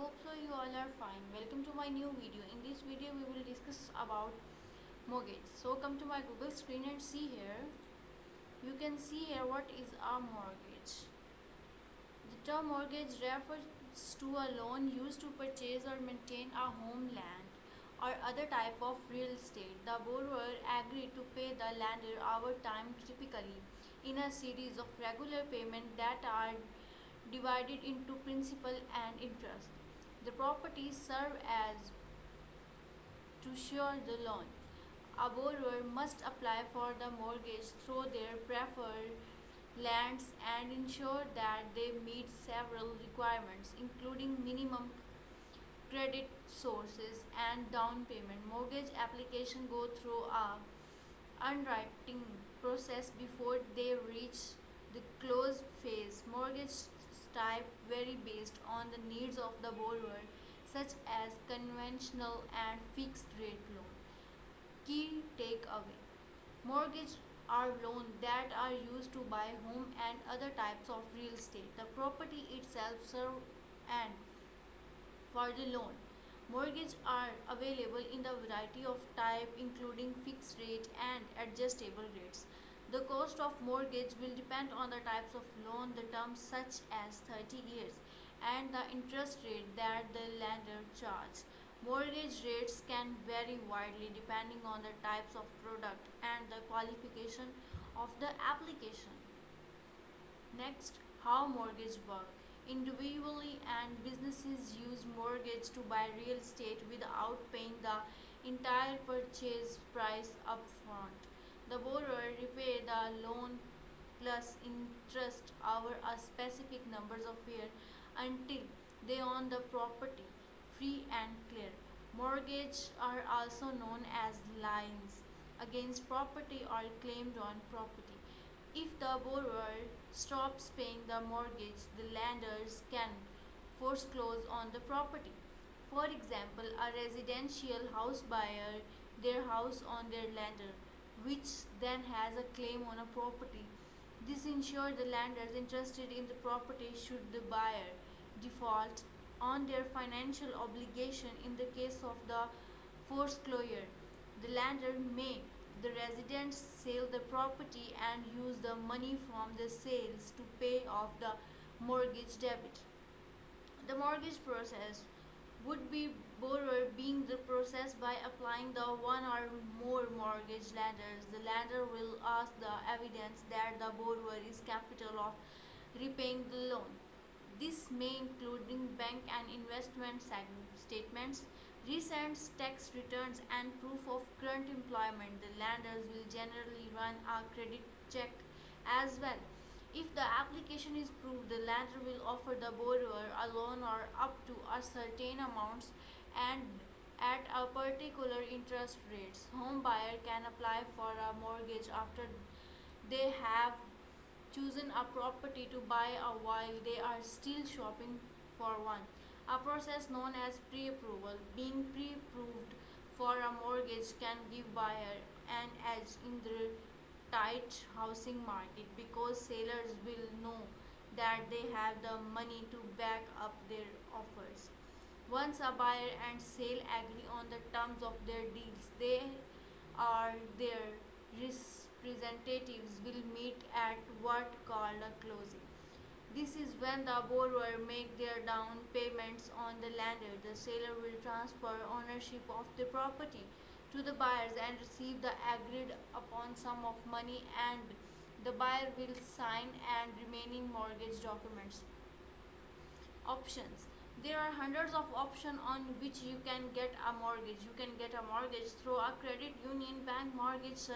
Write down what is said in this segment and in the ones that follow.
hope so you all are fine. Welcome to my new video. In this video we will discuss about mortgage. So come to my Google screen and see here. You can see here what is a mortgage. The term mortgage refers to a loan used to purchase or maintain a home, land or other type of real estate. The borrower agreed to pay the lender over time, typically in a series of regular payments that are divided into principal and interest. The properties serve as to share the loan. A borrower must apply for the mortgage through their preferred lands and ensure that they meet several requirements, including minimum credit sources and down payment. Mortgage application go through a underwriting process before they reach the close phase. Mortgage type vary based on the needs of the borrower, such as conventional and fixed rate loan. Key takeaway: mortgage are loans that are used to buy home and other types of real estate. The property itself serves and for the loan. Mortgages are available in the variety of type, including fixed rate and adjustable rates. The cost of mortgage will depend on the types of loan, the terms such as 30 years, and the interest rate that the lender charges. Mortgage rates can vary widely depending on the types of product and the qualification of the application. Next, how mortgage work. Individually and businesses use mortgage to buy real estate without paying the entire purchase price upfront. The borrower repay the loan plus interest over a specific numbers of years until they own the property free and clear. Mortgages are also known as liens against property or claimed on property. If the borrower stops paying the mortgage, the lenders can foreclose on the property. For example, a residential house buyer their house on their lender, which then has a claim on a property. This ensures the lenders interested in the property should the buyer default on their financial obligation. In the case of the foreclosure, the lender may the residents sell the property and use the money from the sales to pay off the mortgage debt. The mortgage process would be borrower being the process by applying the one or more mortgage lenders. The lender will ask the evidence that the borrower is capable of repaying the loan. This may include bank and investment statements, recent tax returns, and proof of current employment. The lenders will generally run a credit check as well. If the application is approved, the lender will offer the borrower a loan or up to a certain amounts and at a particular interest rates. Home buyer can apply for a mortgage after they have chosen a property to buy while they are still shopping for one. A process known as pre-approval. Being pre-approved for a mortgage can give buyer an edge in the tight housing market because sellers will know that they have the money to back up their offers. Once a buyer and seller agree on the terms of their deals, they or their representatives will meet at what called a closing. This is when the borrower make their down payments on the lender. The seller will transfer ownership of the property to the buyers and receive the agreed upon sum of money, and the buyer will sign and remaining mortgage documents. Options: there are hundreds of options on which you can get a mortgage. You can get a mortgage through a credit union, bank, mortgage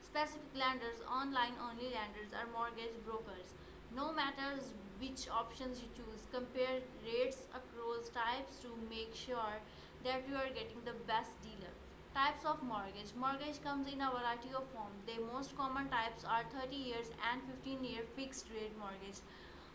specific lenders, online only lenders, or mortgage brokers. No matters which options you choose, compare rates across types to make sure that you are getting the best dealer. Types of mortgage. Mortgage comes in a variety of forms. The most common types are 30 years and 15-year fixed rate mortgage.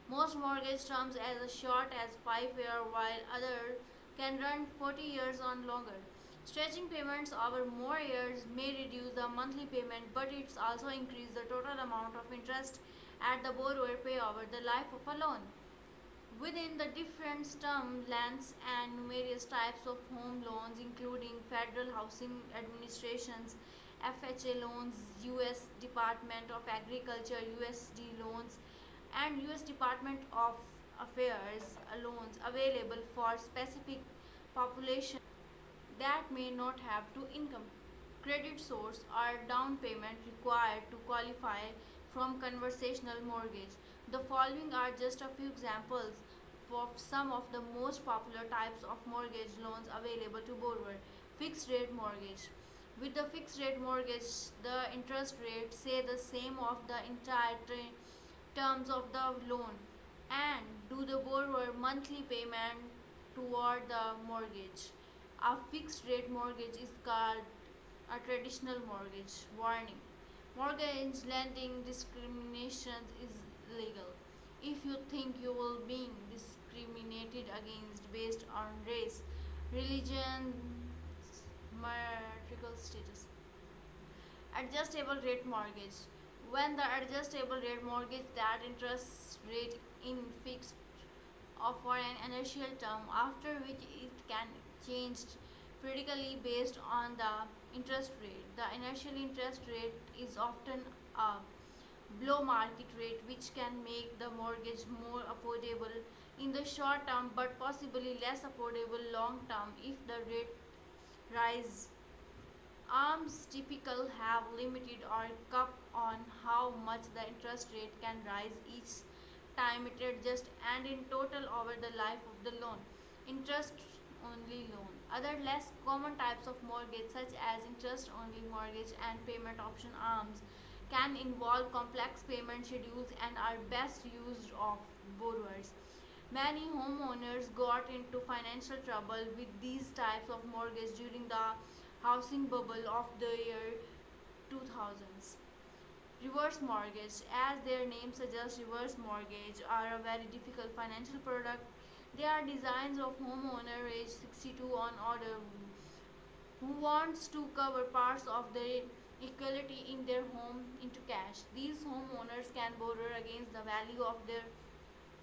Most mortgage terms as short as 5 years, while others can run 40 years or longer. Stretching payments over more years may reduce the monthly payment, but it's also increase the total amount of interest at the borrower pay over the life of a loan. Within the different term lengths and numerous types of home loans, including Federal Housing Administration's FHA loans, US Department of Agriculture USD loans, and US Department of Affairs loans available for specific population that may not have to income credit source or down payment required to qualify from conversational mortgage. The following are just a few examples of some of the most popular types of mortgage loans available to borrower. Fixed rate mortgage. With the fixed rate mortgage, the interest rate say the same of the entire terms of the loan and do the borrower monthly payment toward the mortgage. A fixed rate mortgage is called a traditional mortgage. Warning: mortgage lending discrimination is illegal. If you think you will being discriminated against based on race, religion, marital status. Adjustable rate mortgage. When the adjustable rate mortgage that interest rate in fixed or for an initial term after which it can change periodically based on the interest rate. The initial interest rate is often a below market rate which can make the mortgage more affordable in the short term but possibly less affordable long term if the rate rise. Arms typically have limited or cap on how much the interest rate can rise each time it adjusts and in total over the life of the loan. Interest only loan. Other less common types of mortgage such as interest only mortgage and payment option arms can involve complex payment schedules and are best used of borrowers. Many homeowners got into financial trouble with these types of mortgage during the housing bubble of the year 2000s. Reverse mortgage, as their name suggests, reverse mortgage are a very difficult financial product. They are designs of homeowner age 62 on order who wants to cover parts of their equity in their home into cash. These homeowners can borrow against the value of their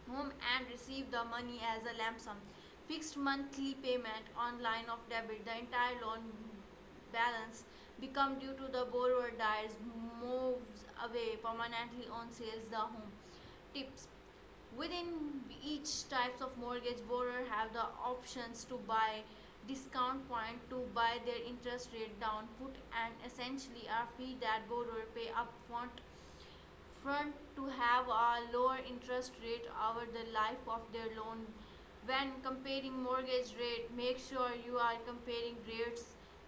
home and receive the money as a lump sum. Fixed monthly payment on line of debit. The entire loan balance become due to the borrower dies, moves away permanently on sales the home. Tips: within each types of mortgage, borrower have the options to buy discount point to buy their interest rate down, put and essentially a fee that borrower pay upfront to have a lower interest rate over the life of their loan. When comparing mortgage rate, make sure you are comparing rates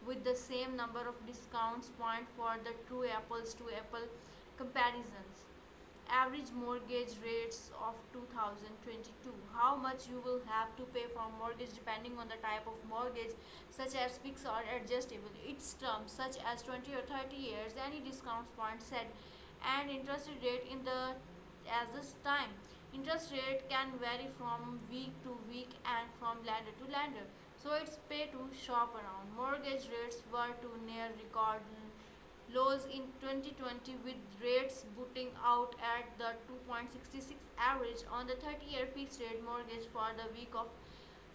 with the same number of discounts point for the true apples to apple comparisons. Average mortgage rates of 2022. How much you will have to pay for mortgage depending on the type of mortgage such as fixed or adjustable. Its terms such as 20 or 30 years, any discounts point set and interest rate in the as this time. Interest rate can vary from week to week and from lender to lender. So it's pay to shop around. Mortgage rates were to near record lows in 2020 with rates bottoming out at the 2.66 average on the 30-year fixed rate mortgage for the week of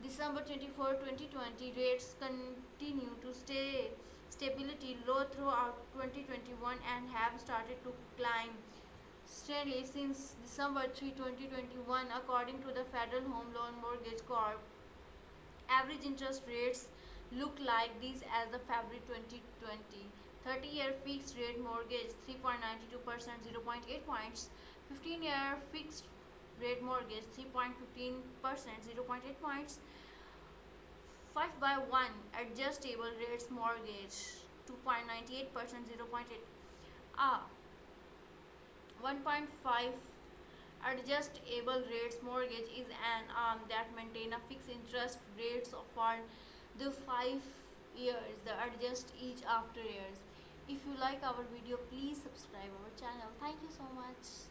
December 24, 2020. Rates continue to stay stability low throughout 2021 and have started to climb steadily since December 3, 2021 according to the Federal Home Loan Mortgage Corp. Average interest rates look like these as the February 2020. 30-year fixed rate mortgage 3.92%, 0.8 points. 15-year fixed rate mortgage 3.15%, 0.8 points. 5 by 1 adjustable rates mortgage 2.98%, 0.8. 1.5 adjustable rates mortgage is an arm that maintain a fixed interest rates for the 5 years. The adjust each after years. If you like our video, please subscribe our channel. Thank you so much.